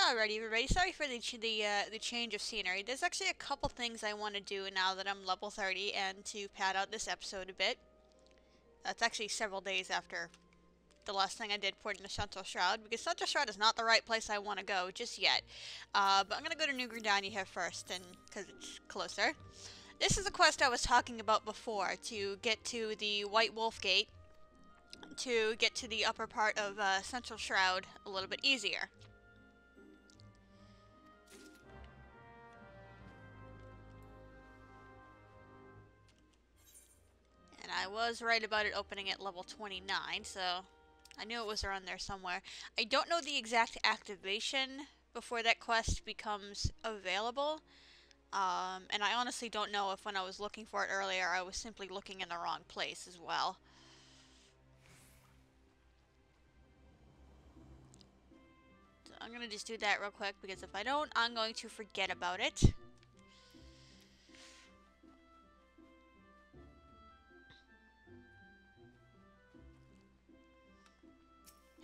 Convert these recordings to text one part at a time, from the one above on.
Alrighty, everybody. Sorry for the change of scenery. There's actually a couple things I want to do now that I'm level 30, and to pad out this episode a bit. That's actually several days after the last thing I did, porting the Central Shroud, because Central Shroud is not the right place I want to go just yet. But I'm gonna go to New Granada here first, and because it's closer. This is a quest I was talking about before, to get to the White Wolf Gate, to get to the upper part of Central Shroud a little bit easier. And I was right about it opening at level 29, so I knew it was around there somewhere. I don't know the exact activation before that quest becomes available. And I honestly don't know if when I was looking for it earlier, I was simply looking in the wrong place as well. So I'm gonna just do that real quick, because if I don't, I'm going to forget about it.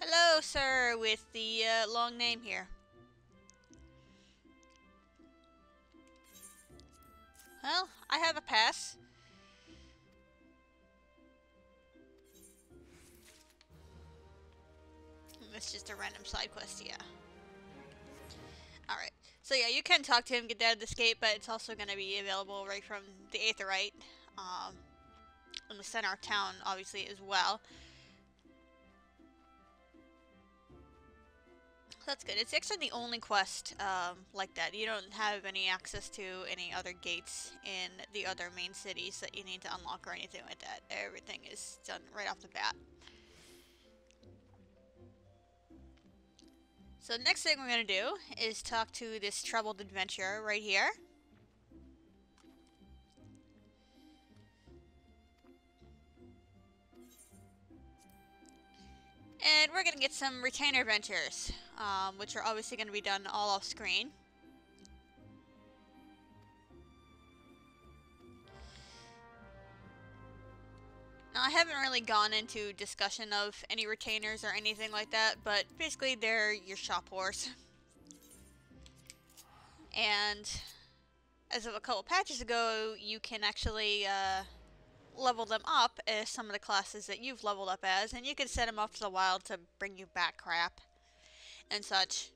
Hello, sir, with the long name here. Well, I have a pass. It's just a random side quest, yeah. Alright, so yeah, you can talk to him, get out of this gate, but it's also going to be available right from the Aetheryte, in the center of town, obviously, as well. That's good. It's actually the only quest like that. You don't have any access to any other gates in the other main cities that you need to unlock or anything like that. Everything is done right off the bat. So the next thing we're going to do is talk to this troubled adventurer right here. And we're going to get some retainer ventures, which are obviously going to be done all off screen. Now, I haven't really gone into discussion of any retainers or anything like that, but basically they're your shop horse. And as of a couple patches ago, you can actually level them up as some of the classes that you've leveled up as, and you can set them off to the wild to bring you back crap and such.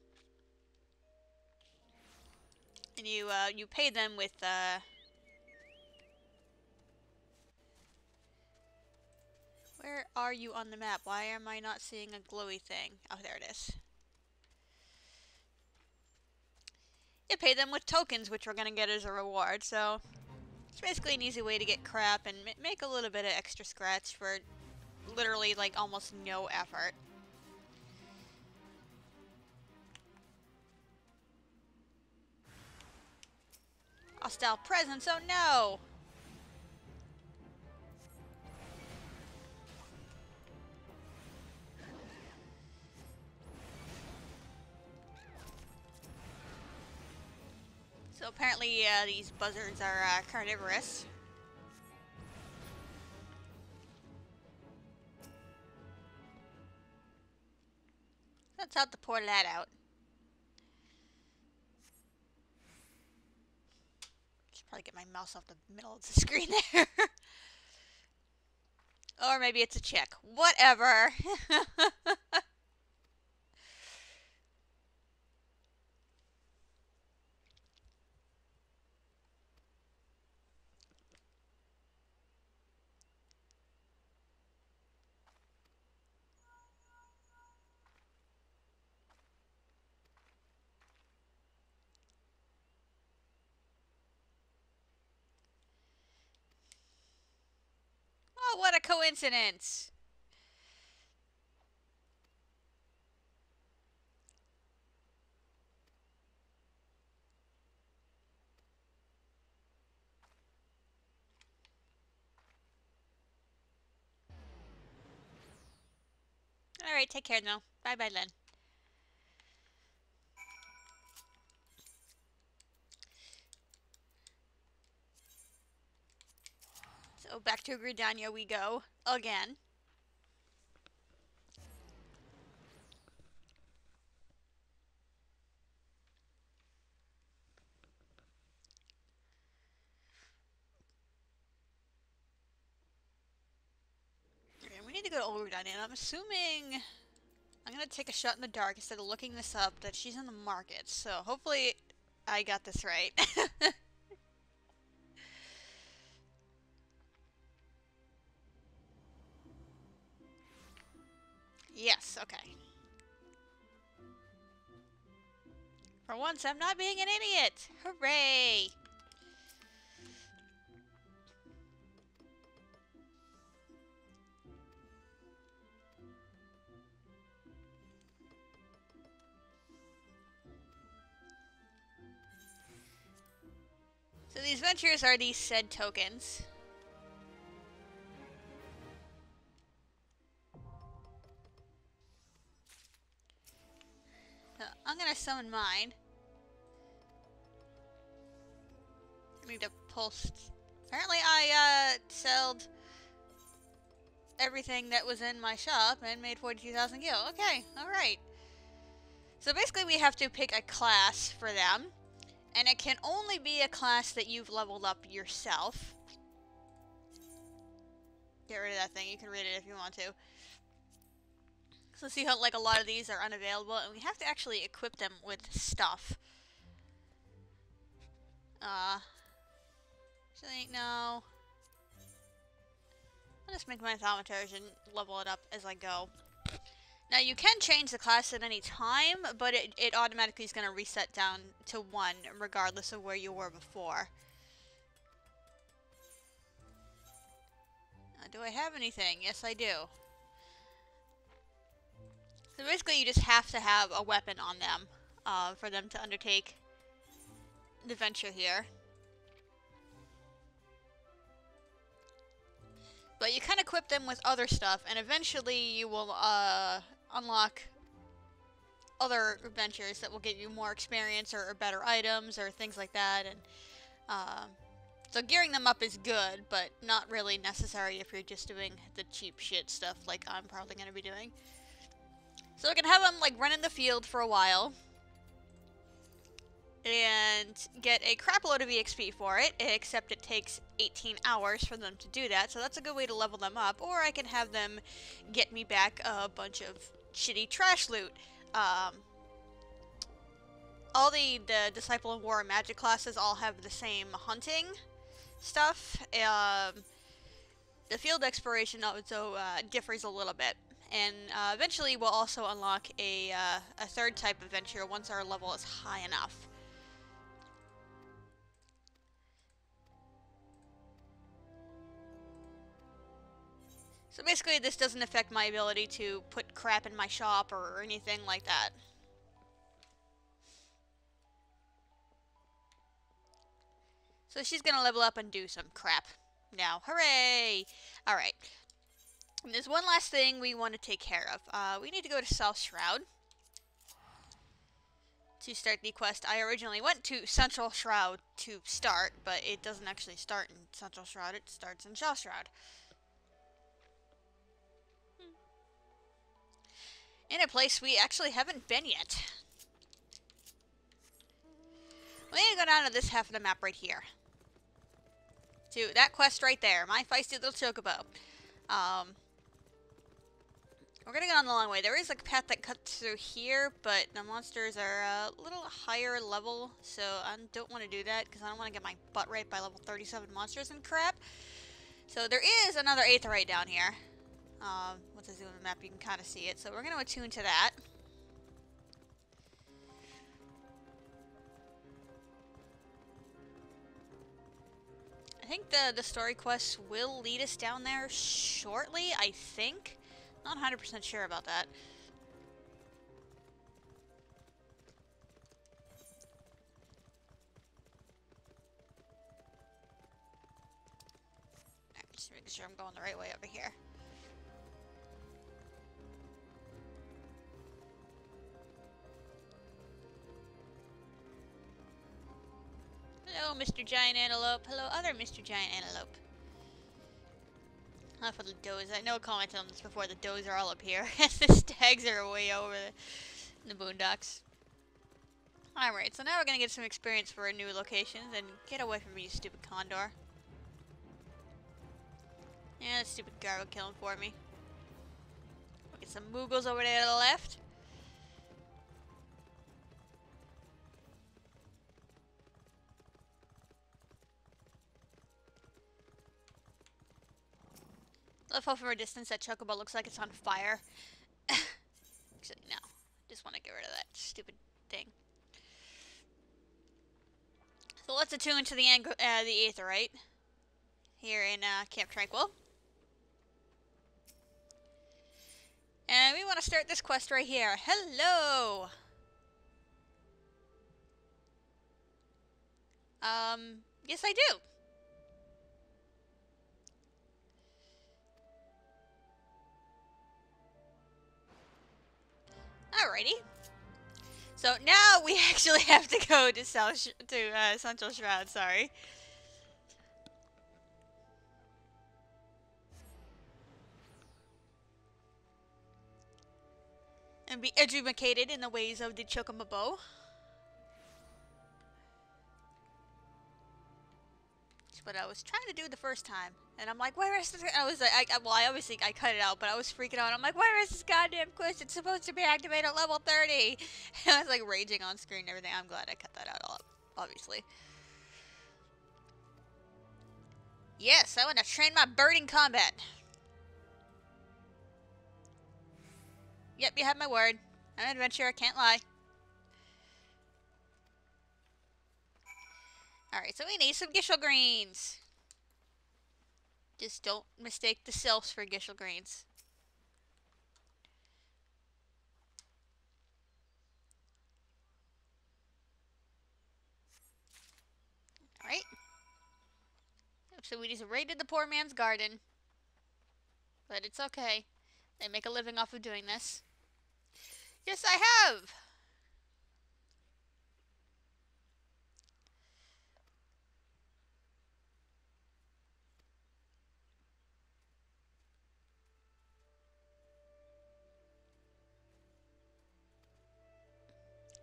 And you pay them with where are you on the map? Why am I not seeing a glowy thing? Oh, there it is. You pay them with tokens, which we're gonna get as a reward, so it's basically an easy way to get crap and make a little bit of extra scratch for literally like almost no effort. Hostile presence, oh no! So apparently these buzzards are carnivorous. Let's have to pour that out. Should probably get my mouse off the middle of the screen there. Or maybe it's a chick. Whatever. Oh, what a coincidence. Alright, take care now. Bye-bye then. So back to Granada we go. Again. need to go to Olgerdine, and I'm assuming I'm gonna take a shot in the dark instead of looking this up, that she's in the market. So hopefully I got this right. Yes, okay. For once, I'm not being an idiot! Hooray! So these ventures are these said tokens. So I'm gonna summon mine. I need to post. Apparently I sold everything that was in my shop and made 42,000 gil. Okay, alright. So basically we have to pick a class for them. And it can only be a class that you've leveled up yourself. Get rid of that thing, you can read it if you want to. So see how like a lot of these are unavailable, and we have to actually equip them with stuff. Actually, no. I'll just make my thaumaturge and level it up as I go. Now you can change the class at any time, but it automatically is going to reset down to 1 regardless of where you were before. Do I have anything? Yes, I do. So basically you just have to have a weapon on them for them to undertake the venture here. But you can equip them with other stuff, and eventually you will unlock other ventures that will give you more experience or better items or things like that. And so gearing them up is good, but not really necessary if you're just doing the cheap shit stuff like I'm probably going to be doing. So I can have them like run in the field for a while and get a crap load of EXP for it, except it takes 18 hours for them to do that, so that's a good way to level them up. Or I can have them get me back a bunch of shitty trash loot. All the Disciple of War and Magic classes all have the same hunting stuff. The field exploration also differs a little bit. And eventually we'll also unlock a third type of venture once our level is high enough. So basically this doesn't affect my ability to put crap in my shop or anything like that. So she's gonna level up and do some crap now. Hooray! Alright. And there's one last thing we want to take care of. We need to go to South Shroud to start the quest. I originally went to Central Shroud to start, but it doesn't actually start in Central Shroud, it starts in South Shroud. In a place we actually haven't been yet. We need to go down to this half of the map right here. To that quest right there, my feisty little chocobo. We're gonna go on the long way. There is a path that cuts through here, but the monsters are a little higher level, so I don't want to do that because I don't want to get my butt raped by level 37 monsters and crap. So there is another aetheryte down here. Once I zoom on the map, you can kind of see it. So we're going to attune to that. I think the story quests will lead us down there shortly, I think. Not 100% sure about that. Just making sure I'm going the right way over here. Hello, Mr. Giant Antelope. Hello, other Mr. Giant Antelope. Enough of the does. I know I commented on this before. The does are all up here. The stags are way over in the boondocks. Alright, so now we're gonna get some experience for our new locations and get away from me, you stupid condor. Yeah, that stupid guy will kill him for me. some Moogles over there to the left. Love how from a distance that Chocobo looks like it's on fire. Actually, no. Just want to get rid of that stupid thing. So let's attune to the Aetheryte here in Camp Tranquil. And we want to start this quest right here. Hello! Yes I do. Alrighty. So now we actually have to go to Central Shroud, sorry. And be educated in the ways of the Chocobo. That's what I was trying to do the first time. And I'm like, where is this? I was like, well, obviously I cut it out, but I was freaking out. I'm like, where is this goddamn quest? It's supposed to be activated at level 30. And I was like raging on screen and everything. I'm glad I cut that out all up, obviously. Yes, I want to train my bird in combat. Yep, you have my word. I'm an adventurer, I can't lie. Alright, so we need some Gishel Greens. Just don't mistake the sylphs for Gishel Greens. Alright. So we just raided the poor man's garden. But it's okay. They make a living off of doing this. Yes, I have!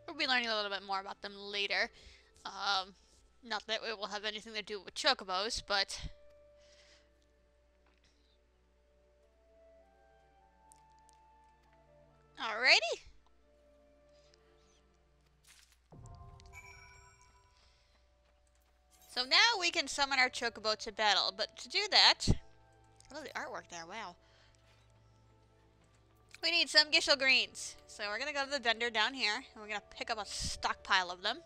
We'll be learning a little bit more about them later. Not that it will have anything to do with Chocobos, but... Alrighty! So now we can summon our Chocobo to battle, but to do that... I love the artwork there, wow. We need some Gishel Greens. So we're gonna go to the vendor down here, and we're gonna pick up a stockpile of them.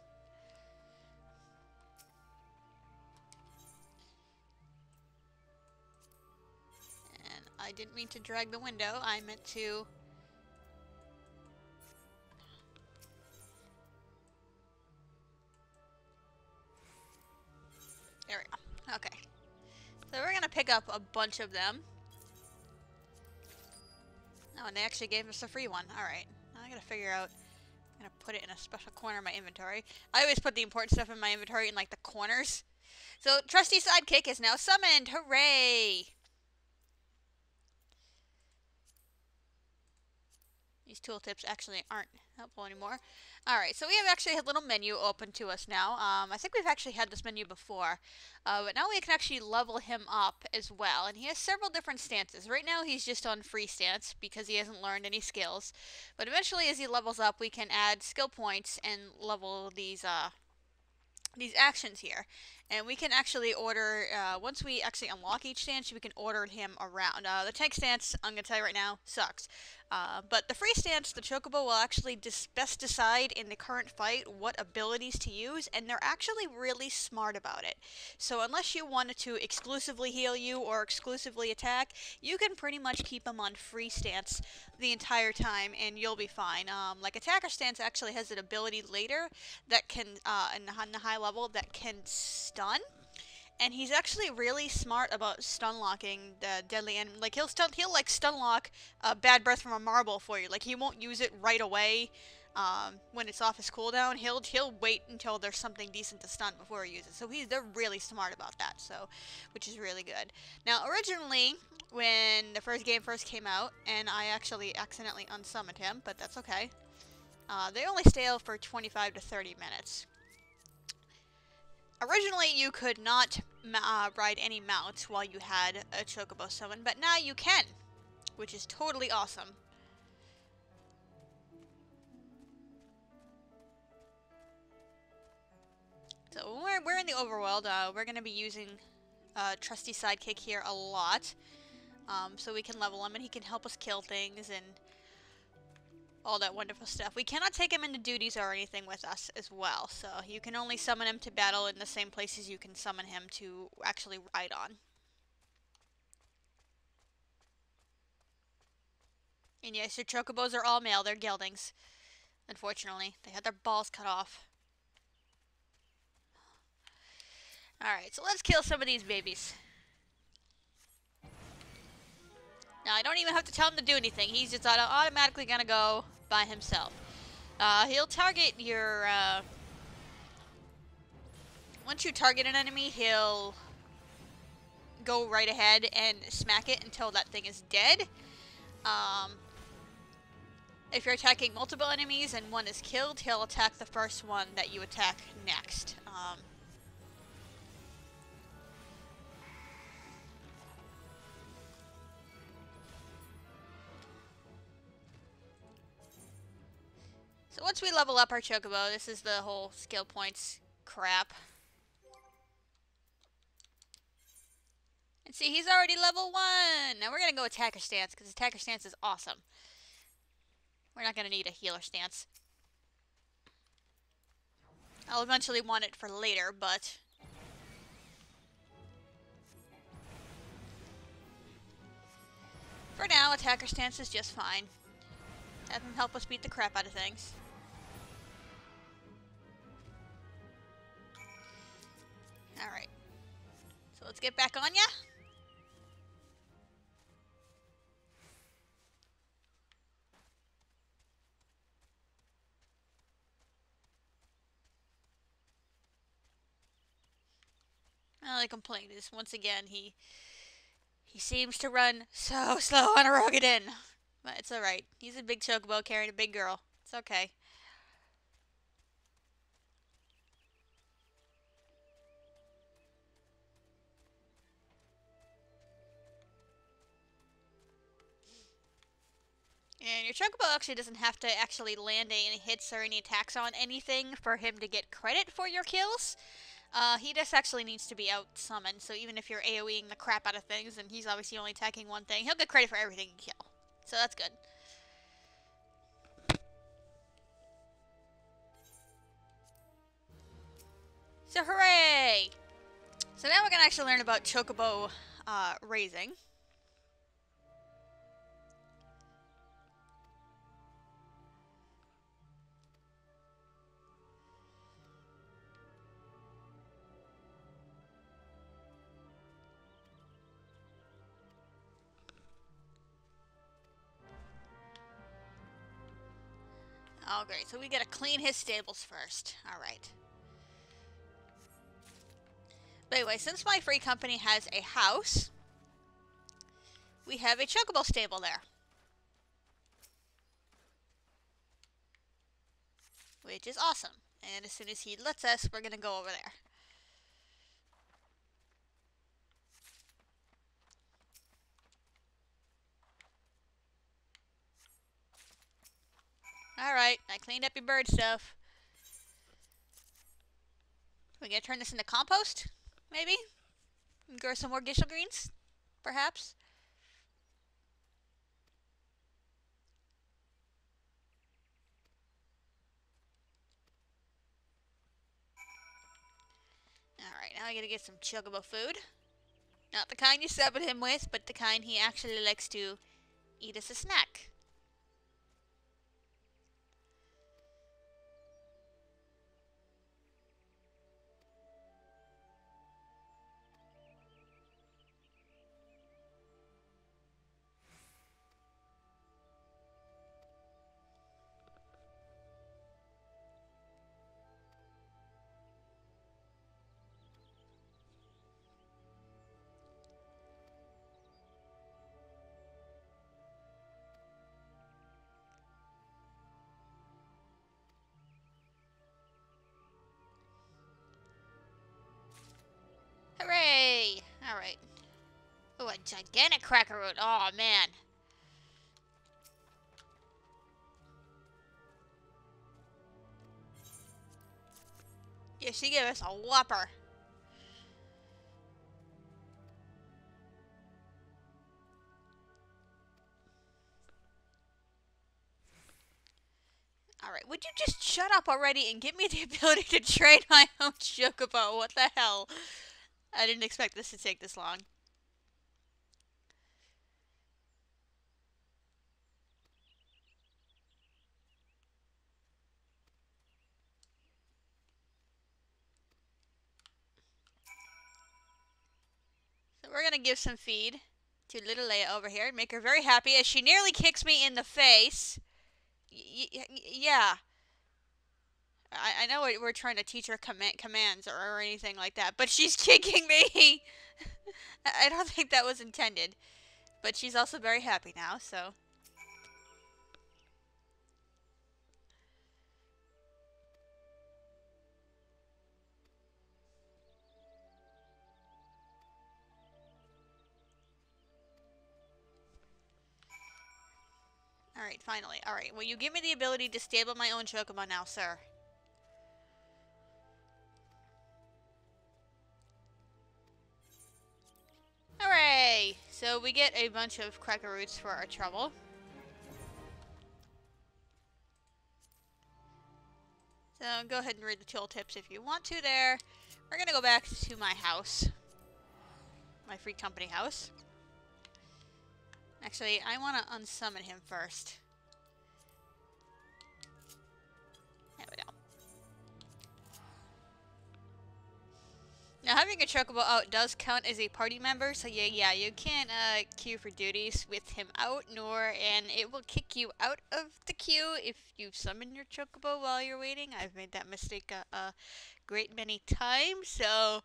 And I didn't mean to drag the window, I meant to... There we go. Okay. So we're gonna pick up a bunch of them. Oh, and they actually gave us a free one. Alright. Now I gotta figure out... I'm gonna put it in a special corner of my inventory. I always put the important stuff in my inventory in, like, the corners. So, Trusty Sidekick is now summoned! Hooray! These tooltips actually aren't helpful anymore. Alright, so we have actually a little menu open to us now. I think we've actually had this menu before. But now we can actually level him up as well. And he has several different stances. Right now he's just on free stance because he hasn't learned any skills. But eventually as he levels up, we can add skill points and level these actions here. And we can actually order, once we actually unlock each stance, we can order him around. The tank stance, I'm going to tell you right now, sucks. But the free stance, the Chocobo will actually best decide in the current fight what abilities to use, and they're actually really smart about it. So unless you wanted to exclusively heal you or exclusively attack, you can pretty much keep him on free stance the entire time, and you'll be fine. Like attacker stance actually has an ability later that can, in the high level, that can stun. And he's actually really smart about stun locking the deadly enemy. Like he'll like stun lock bad breath from a marble for you. Like he won't use it right away when it's off his cooldown. He'll wait until there's something decent to stun before he uses it. So they're really smart about that. So, which is really good. Now originally, when the first game came out, and I actually accidentally unsummoned him, but that's okay. They only stay out for 25 to 30 minutes. Originally, you could not ride any mounts while you had a Chocobo Summon, but now you can, which is totally awesome. we're in the overworld. We're gonna be using trusty sidekick here a lot, so we can level him and he can help us kill things and all that wonderful stuff. We cannot take him into duties or anything with us as well, so you can only summon him to battle in the same places you can summon him to actually ride on. And yes, your chocobos are all male. They're geldings. Unfortunately, they had their balls cut off. Alright, so let's kill some of these babies. Now, I don't even have to tell him to do anything. He's just automatically gonna go by himself. He'll target your, once you target an enemy, he'll go right ahead and smack it until that thing is dead. If you're attacking multiple enemies and one is killed, he'll attack the first one that you attack next. So once we level up our Chocobo, this is the whole skill points crap. And see, he's already level 1! Now we're gonna go attacker stance, because attacker stance is awesome. We're not gonna need a healer stance. I'll eventually want it for later, but... for now, attacker stance is just fine. Have him help us beat the crap out of things. Alright. So let's get back on ya. My only complaint is, once again, he seems to run so slow on a Rogadin. But it's alright. He's a big chocobo carrying a big girl. It's okay. And your chocobo actually doesn't have to actually land any hits or any attacks on anything for him to get credit for your kills. He just actually needs to be out-summoned, so even if you're AoEing the crap out of things and he's obviously only attacking one thing, he'll get credit for everything you kill. So that's good. So hooray! So now we're going to actually learn about Chocobo Raising. Oh great, so we gotta clean his stables first. Alright. But anyway, since my free company has a house, we have a chocobo stable there. Which is awesome. And as soon as he lets us, we're gonna go over there. Alright, I cleaned up your bird stuff. We gonna turn this into compost? Maybe? Grow some more gishel greens? Perhaps? Alright, now I gotta get some chocobo food. Not the kind you summon him with, but the kind he actually likes to eat as a snack. Hooray! Alright. Oh, a gigantic cracker root. Oh, man. Yeah, she gave us a whopper. Alright, would you just shut up already and give me the ability to train my own Chocobo? What the hell? I didn't expect this to take this long. So we're gonna give some feed to little Leia over here and make her very happy as she nearly kicks me in the face. Yeah. I know we're trying to teach her commands or anything like that, but she's kicking me! I don't think that was intended. But she's also very happy now, so... Alright, finally. Alright, will you give me the ability to stable my own Chocobo now, sir? Hooray! So we get a bunch of cracker roots for our trouble. So go ahead and read the tooltips if you want to there. We're gonna go back to my house. My free company house. Actually, I want to unsummon him first. There we go. Now, having a Chocobo out does count as a party member, so yeah, you can't queue for duties with him out, and it will kick you out of the queue if you summon your Chocobo while you're waiting. I've made that mistake a great many times, so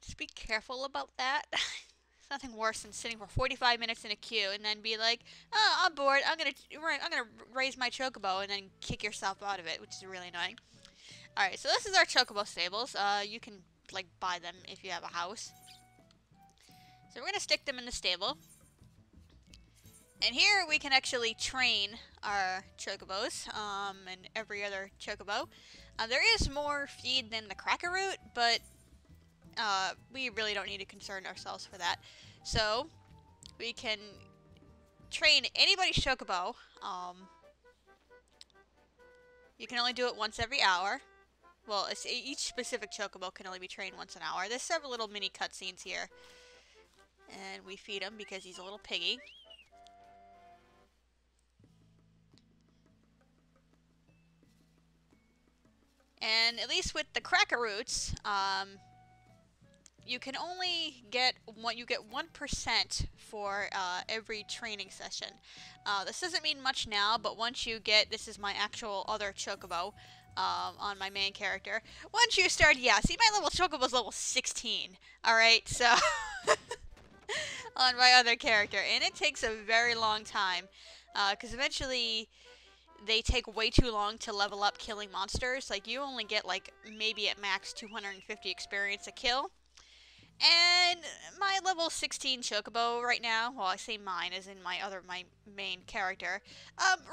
just be careful about that. It's nothing worse than sitting for 45 minutes in a queue and then be like, oh, I'm bored, I'm gonna raise my Chocobo, and then kick yourself out of it, which is really annoying. Alright, so this is our Chocobo stables. You can like buy them if you have a house. So we're gonna stick them in the stable. And here we can actually train our Chocobos, and every other Chocobo. There is more feed than the cracker root, but we really don't need to concern ourselves for that. So we can train anybody's Chocobo. You can only do it once every hour. Well, each specific Chocobo can only be trained once an hour. There's several little mini cutscenes here. And we feed him because he's a little piggy. And at least with the cracker roots, you can only get 1% for every training session. This doesn't mean much now, but once you get, this is my actual other Chocobo on my main character. Once you start, yeah, see my level Chocobo's level 16, alright, so on my other character, and it takes a very long time, because eventually they take way too long to level up killing monsters. Like, you only get, like, maybe at max 250 experience a kill. And my level 16 Chocobo right now, well, I say mine as in my main character,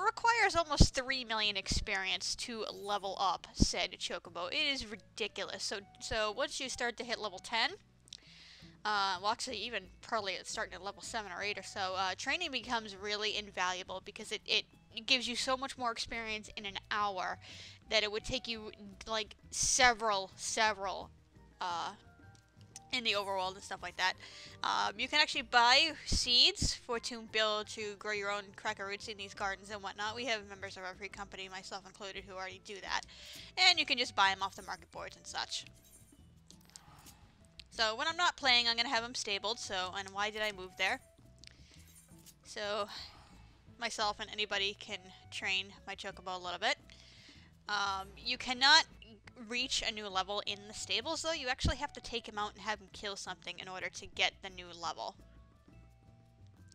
requires almost 3 million experience to level up said Chocobo. It is ridiculous. So once you start to hit level 10, well, actually, even probably it's starting at level 7 or 8 or so, training becomes really invaluable because it gives you so much more experience in an hour that it would take you, like, several, in the overworld and stuff like that. You can actually buy seeds to build to grow your own cracker roots in these gardens and whatnot. We have members of our free company, myself included, who already do that. And you can just buy them off the market boards and such. So when I'm not playing, I'm going to have them stabled. So, and why did I move there? So myself and anybody can train my Chocobo a little bit. You cannot reach a new level in the stables, though. You actually have to take him out and have him kill something in order to get the new level.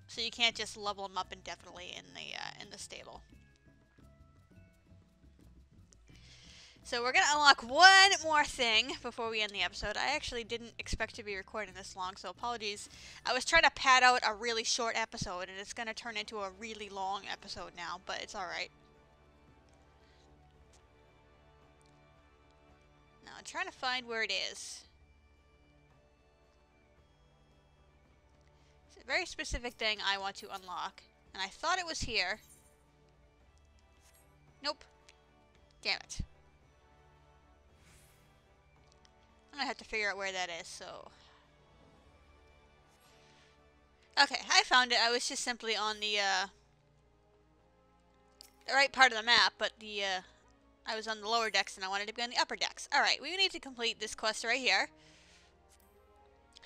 So you can't just level him up indefinitely in the stable. So we're gonna unlock one more thing before we end the episode. I actually didn't expect to be recording this long, so apologies. I was trying to pad out a really short episode, and it's gonna turn into a really long episode now, but it's alright. Now, I'm trying to find where it is. It's a very specific thing I want to unlock. And I thought it was here. Nope. Damn it. I'm gonna have to figure out where that is, so... Okay, I found it. I was just simply on the right part of the map, but I was on the lower decks and I wanted to be on the upper decks. Alright, we need to complete this quest right here.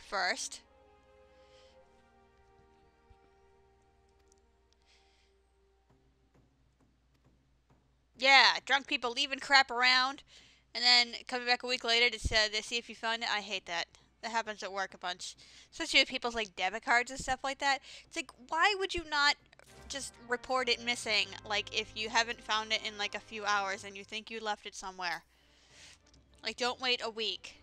First. Yeah, drunk people leaving crap around, and then coming back a week later to see if you found it. I hate that. That happens at work a bunch. Especially with people's, like, debit cards and stuff like that. It's like, why would you not just report it missing, like, if you haven't found it in, like, a few hours and you think you left it somewhere? Like, don't wait a week.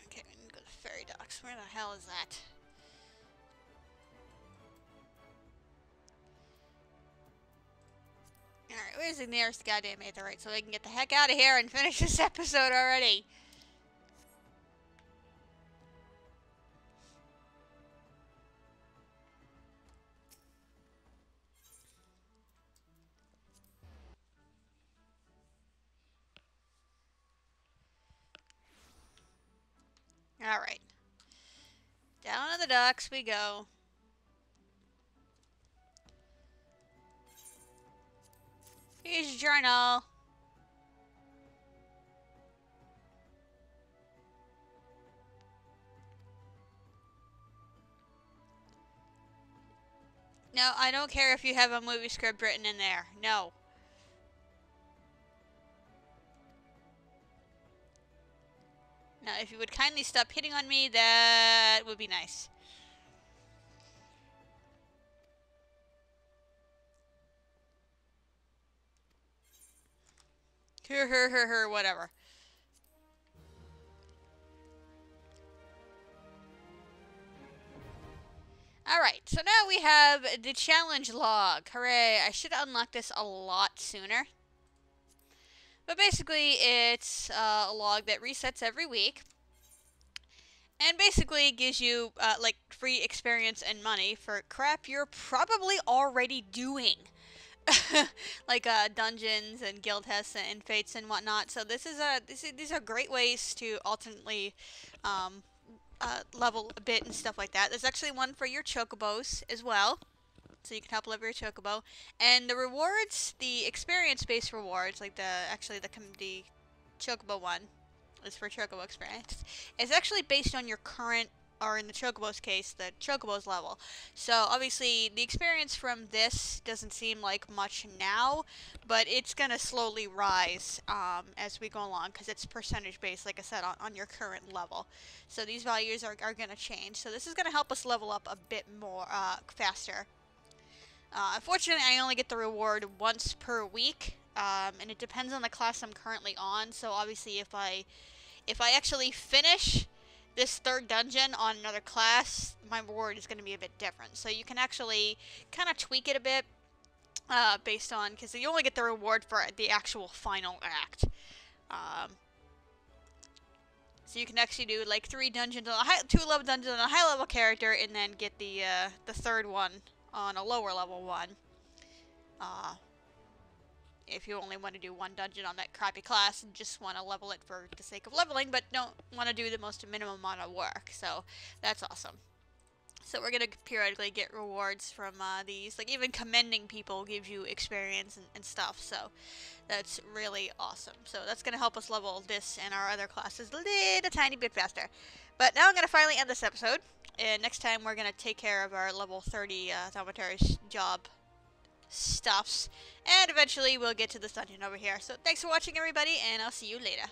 Okay, we need to go to ferry docks. Where the hell is that? Alright, where's the nearest goddamn aetherite so we can get the heck out of here and finish this episode already? Alright. Down on the docks we go. Here's your journal. No, I don't care if you have a movie script written in there. No. Now, if you would kindly stop hitting on me, that would be nice. Whatever. Alright, so now we have the challenge log. Hooray, I should have unlocked this a lot sooner. But basically, it's a log that resets every week. And basically gives you, like, free experience and money for crap you're probably already doing. Like, dungeons and guild tests and fates and whatnot. So these are great ways to ultimately, level a bit and stuff like that. There's actually one for your chocobos as well, so you can help level your chocobo. And the rewards, the experience-based rewards, like the chocobo one is for chocobo experience. It's actually based on your current, or in the chocobo's case, the chocobo's level. So obviously the experience from this doesn't seem like much now, but it's gonna slowly rise as we go along, because it's percentage based, like I said, on your current level. So these values are gonna change. So this is gonna help us level up a bit more faster. Unfortunately, I only get the reward once per week, and it depends on the class I'm currently on. So obviously, if I actually finish this third dungeon on another class, my reward is going to be a bit different. So you can actually kind of tweak it a bit based on, because you only get the reward for the actual final act. So you can actually do like 3 dungeons on a 2-level dungeon on a high-level character, and then get the third one on a lower level one. If you only want to do 1 dungeon on that crappy class and just want to level it for the sake of leveling, but don't want to do the most minimum amount of work. So that's awesome. So we're going to periodically get rewards from these. Like, even commending people gives you experience and stuff. So that's really awesome. So that's going to help us level this and our other classes a little tiny bit faster. But now I'm going to finally end this episode. And next time we're going to take care of our level 30 thaumaturge job stuffs, and eventually we'll get to this dungeon over here. So thanks for watching, everybody, and I'll see you later.